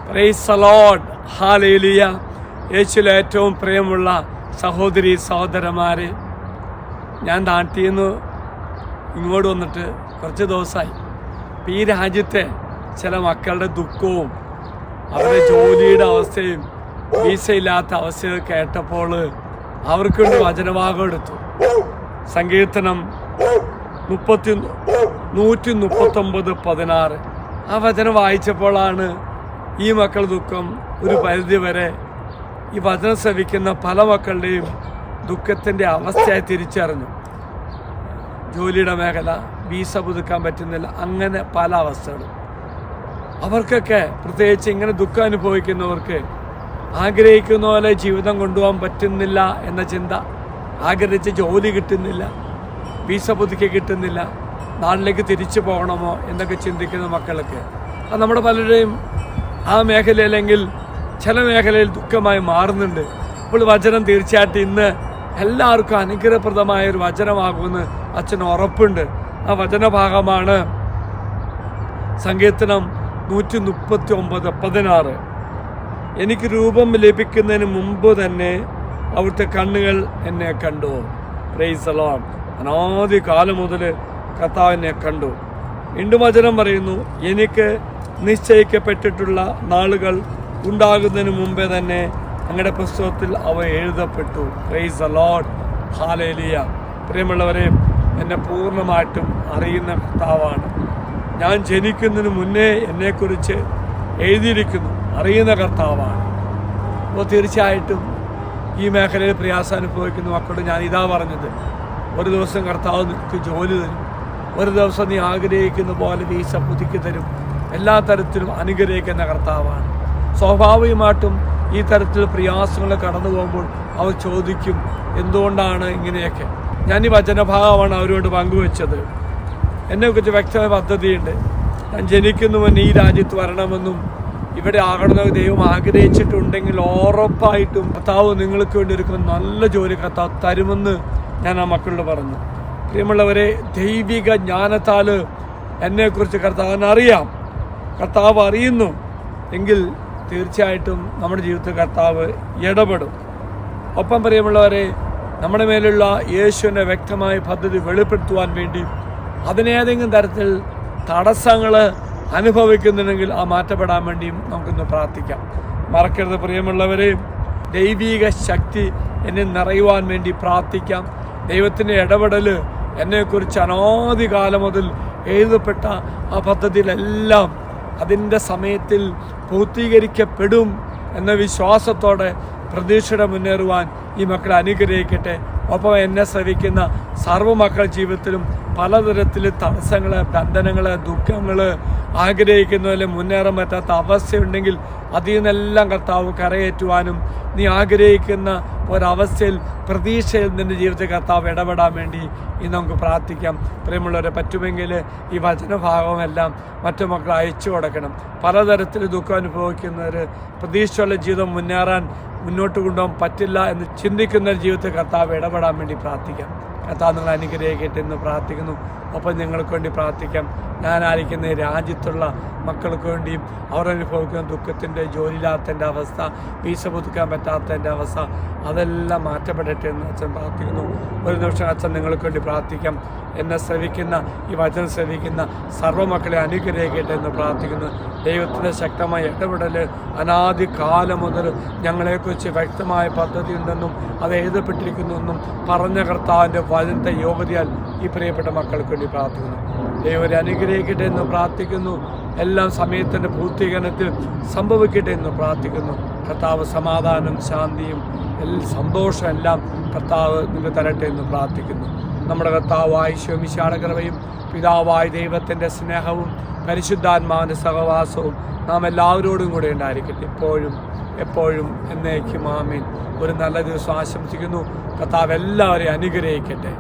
Price the Lord, hallelujah. യേശുവിൽ ഏറ്റവും പ്രിയമുള്ള സഹോദരി സഹോദരന്മാരെ, ഞാൻ നാട്ടിൽ നിന്ന് ഇങ്ങോട്ട് വന്നിട്ട് കുറച്ച് ദിവസമായി. ഈ രാജ്യത്തെ ചില മക്കളുടെ ദുഃഖവും അവരുടെ ജോലിയുടെ അവസ്ഥയും വീസയില്ലാത്ത അവസ്ഥയൊക്കെ കേട്ടപ്പോൾ അവർക്ക് വേണ്ടി വചനഭാഗം എടുത്തു. സങ്കീർത്തനം 139:16 ആ വചനം വായിച്ചപ്പോഴാണ് ഈ മക്കൾ ദുഃഖം ഒരു പരിധി വരെ ഈ വചനം ശ്രവിക്കുന്ന പല മക്കളുടെയും ദുഃഖത്തിൻ്റെ അവസ്ഥയായി തിരിച്ചറിഞ്ഞു. ജോലിയുടെ മേഖല, വീസ പുതുക്കാൻ പറ്റുന്നില്ല, അങ്ങനെ പല അവസ്ഥകളും. അവർക്കൊക്കെ പ്രത്യേകിച്ച് ഇങ്ങനെ ദുഃഖം അനുഭവിക്കുന്നവർക്ക് ആഗ്രഹിക്കുന്ന പോലെ ജീവിതം കൊണ്ടുപോകാൻ പറ്റുന്നില്ല എന്ന ചിന്ത, ആഗ്രഹിച്ച ജോലി കിട്ടുന്നില്ല, വീസ പുതുക്കി കിട്ടുന്നില്ല, നാട്ടിലേക്ക് തിരിച്ചു പോകണമോ എന്നൊക്കെ ചിന്തിക്കുന്ന മക്കൾക്ക് അത് നമ്മുടെ പലരുടെയും ആ മേഖലയിലെങ്കിൽ ചില മേഖലയിൽ ദുഃഖമായി മാറുന്നുണ്ട്. അപ്പോൾ വചനം തീർച്ചയായിട്ടും ഇന്ന് എല്ലാവർക്കും അനുഗ്രഹപ്രദമായ ഒരു വചനമാകുമെന്ന് അച്ഛന് ഉറപ്പുണ്ട്. ആ വചനഭാഗമാണ് സങ്കീർത്തനം 139:16. എനിക്ക് രൂപം ലഭിക്കുന്നതിന് മുമ്പ് തന്നെ അവിടുത്തെ കണ്ണുകൾ എന്നെ കണ്ടു. Price the Lord. അനാദി കാലം മുതൽ കർത്താവ് എന്നെ കണ്ടു. വീണ്ടും വചനം പറയുന്നു, എനിക്ക് നിശ്ചയിക്കപ്പെട്ടിട്ടുള്ള നാളുകൾ ഉണ്ടാകുന്നതിന് മുമ്പേ തന്നെ അങ്ങയുടെ പുസ്തകത്തിൽ അവ എഴുതപ്പെട്ടു. Praise the Lord, hallelujah. പ്രിയമുള്ളവരെ, എന്നെ പൂർണ്ണമായിട്ടും അറിയുന്ന കർത്താവാണ്. ഞാൻ ജനിക്കുന്നതിന് മുന്നേ എന്നെക്കുറിച്ച് എഴുതിയിരിക്കുന്നു, അറിയുന്ന കർത്താവാണ്. അപ്പോൾ തീർച്ചയായിട്ടും ഈ മേഖലയിൽ പ്രയാസം അനുഭവിക്കുന്ന മക്കളോട് ഞാൻ ഇതാ പറഞ്ഞത്, ഒരു ദിവസം കർത്താവ് നിനക്ക് ജോലി തരും, ഒരു ദിവസം നീ ആഗ്രഹിക്കുന്ന പോലെ വീസ പുതുക്കി തരും. എല്ലാ തരത്തിലും അനുഗ്രഹിക്കുന്ന കർത്താവാണ്. സ്വാഭാവികമായിട്ടും ഈ തരത്തിൽ പ്രയാസങ്ങൾ കടന്നു പോകുമ്പോൾ അവർ ചോദിക്കും, എന്തുകൊണ്ടാണ് ഇങ്ങനെയൊക്കെ. ഞാൻ ഈ വചനഭാഗമാണ് അവരോട് പങ്കുവെച്ചത്. എന്നെക്കുറിച്ച് വ്യക്തമായ പദ്ധതിയുണ്ട്. ഞാൻ ജനിക്കുന്ന മുന്നേ ഈ രാജ്യത്ത് വരണമെന്നും ഇവിടെ ആകണമെന്ന് ദൈവം ആഗ്രഹിച്ചിട്ടുണ്ടെങ്കിൽ ഉറപ്പായിട്ടും കർത്താവ് നിങ്ങൾക്ക് വേണ്ടി ഒരുക്കുന്ന നല്ല ജോലി കർത്താവ് തരുമെന്ന് ഞാൻ ആ മക്കളോട് പറഞ്ഞു. പ്രിയമുള്ളവരെ, ദൈവിക ജ്ഞാനത്താൽ എന്നെക്കുറിച്ച് കർത്താവിന് അറിയാം. കർത്താവ് അറിയുന്നു എങ്കിൽ തീർച്ചയായിട്ടും നമ്മുടെ ജീവിതത്തിൽ കർത്താവ് ഇടപെടും. ഒപ്പം പ്രിയമുള്ളവരെ, നമ്മുടെ മേലുള്ള യേശുവിൻ്റെ വ്യക്തമായ പദ്ധതി വെളിപ്പെടുത്തുവാൻ വേണ്ടി അതിനേതെങ്കിലും തരത്തിൽ തടസ്സങ്ങൾ അനുഭവിക്കുന്നുണ്ടെങ്കിൽ ആ മാറ്റപ്പെടാൻ വേണ്ടിയും നമുക്കൊന്ന് പ്രാർത്ഥിക്കാം. മറക്കരുത് പ്രിയമുള്ളവരെ, ദൈവിക ശക്തി എന്നെ നിറയുവാൻ വേണ്ടി പ്രാർത്ഥിക്കാം. ദൈവത്തിൻ്റെ ഇടപെടൽ എന്നെക്കുറിച്ച് അനാദി കാലം മുതൽ എഴുതപ്പെട്ട ആ പദ്ധതിയിലെല്ലാം അതിൻ്റെ സമയത്തിൽ പൂർത്തീകരിക്കപ്പെടും എന്ന വിശ്വാസത്തോടെ പ്രതീക്ഷയുടെ മുന്നേറുവാൻ ഈ മക്കളെ അനുഗ്രഹിക്കട്ടെ. ഒപ്പം എന്നെ ശ്രവിക്കുന്ന സർവ്വ മക്കളുടെ ജീവിതത്തിലും പലതരത്തിൽ തടസ്സങ്ങൾ, ബന്ധനങ്ങൾ, ദുഃഖങ്ങൾ, ആഗ്രഹിക്കുന്നതിൽ മുന്നേറാൻ പറ്റാത്ത അവസ്ഥയുണ്ടെങ്കിൽ അതിൽ നിന്നെല്ലാം കർത്താവ് കരയേറ്റുവാനും നീ ആഗ്രഹിക്കുന്ന ഒരവസ്ഥയിൽ പ്രതീക്ഷയിൽ നിൻ്റെ ജീവിതത്തിൽ കർത്താവ് ഇടപെടാൻ വേണ്ടി ഇന്ന് നമുക്ക് പ്രാർത്ഥിക്കാം. പ്രിയമുള്ളവരെ, പറ്റുമെങ്കിൽ ഈ വചനഭാഗമെല്ലാം മറ്റു മക്കൾ അയച്ചു കൊടുക്കണം. പലതരത്തിൽ ദുഃഖം അനുഭവിക്കുന്നവർ പ്രതീക്ഷയുള്ള ജീവിതം മുന്നോട്ട് കൊണ്ടുപോകാൻ പറ്റില്ല എന്ന് ചിന്തിക്കുന്ന ജീവിതത്തിൽ കർത്താവ് ഇടപെടാൻ വേണ്ടി പ്രാർത്ഥിക്കാം. കർത്താവ് നിങ്ങൾ അനുഗ്രഹിക്കട്ടെ എന്ന് പ്രാർത്ഥിക്കുന്നു. ഒപ്പം ഞങ്ങൾക്ക് വേണ്ടി പ്രാർത്ഥിക്കാം. ഞാനായിരിക്കുന്ന രാജ്യത്തുള്ള മക്കൾക്ക് വേണ്ടിയും അവരനുഭവിക്കുന്ന ദുഃഖത്തിൻ്റെ, ജോലിയില്ലാത്തതിൻ്റെ അവസ്ഥ, വീസ പുതുക്കാൻ പറ്റാത്തതിൻ്റെ അവസ്ഥ, അതെല്ലാം മാറ്റപ്പെടട്ടെ എന്ന് അച്ഛൻ പ്രാർത്ഥിക്കുന്നു. ഒരു നിമിഷം അച്ഛൻ നിങ്ങൾക്ക് വേണ്ടി പ്രാർത്ഥിക്കാം. എന്നെ ശ്രവിക്കുന്ന, ഈ വചനം ശ്രവിക്കുന്ന സർവ്വ മക്കളെ അനുഗ്രഹിക്കട്ടെ എന്ന് പ്രാർത്ഥിക്കുന്നു. ദൈവത്തിൻ്റെ ശക്തമായ ഇടപെടൽ അനാദി കാലം മുതൽ ഞങ്ങളെക്കുറിച്ച് വ്യക്തമായ പദ്ധതി ഉണ്ടെന്നും അത് എഴുതപ്പെട്ടിരിക്കുന്നുവെന്നും പറഞ്ഞ കർത്താവിൻ്റെ വചനത്തെ യോഗ്യതയാൽ ഈ പ്രിയപ്പെട്ട മക്കൾക്ക് വേണ്ടി പ്രാർത്ഥിക്കുന്നു. ദൈവരെ അനുഗ്രഹിക്കട്ടെ എന്ന് പ്രാർത്ഥിക്കുന്നു. എല്ലാം സമയത്തിൻ്റെ പൂർത്തീകരണത്തിൽ സംഭവിക്കട്ടെ എന്ന് പ്രാർത്ഥിക്കുന്നു. കർത്താവ് സമാധാനം, ശാന്തിയും സന്തോഷം എല്ലാം കർത്താവ് നിങ്ങൾക്ക് തരട്ടെ എന്ന് പ്രാർത്ഥിക്കുന്നു. നമ്മുടെ കർത്താവായ ഈശോമിശിഹായുടെ കൃപയും പിതാവായ ദൈവത്തിൻ്റെ സ്നേഹവും പരിശുദ്ധാത്മാവിൻ്റെ സഹവാസവും നാം എല്ലാവരോടും കൂടെ ഉണ്ടായിരിക്കട്ടെ, ഇപ്പോഴും എപ്പോഴും എന്നേക്കും. ആമേൻ. ഒരു നല്ല ദിവസം ആശംസിക്കുന്നു. കർത്താവ് എല്ലാവരെയും അനുഗ്രഹിക്കട്ടെ.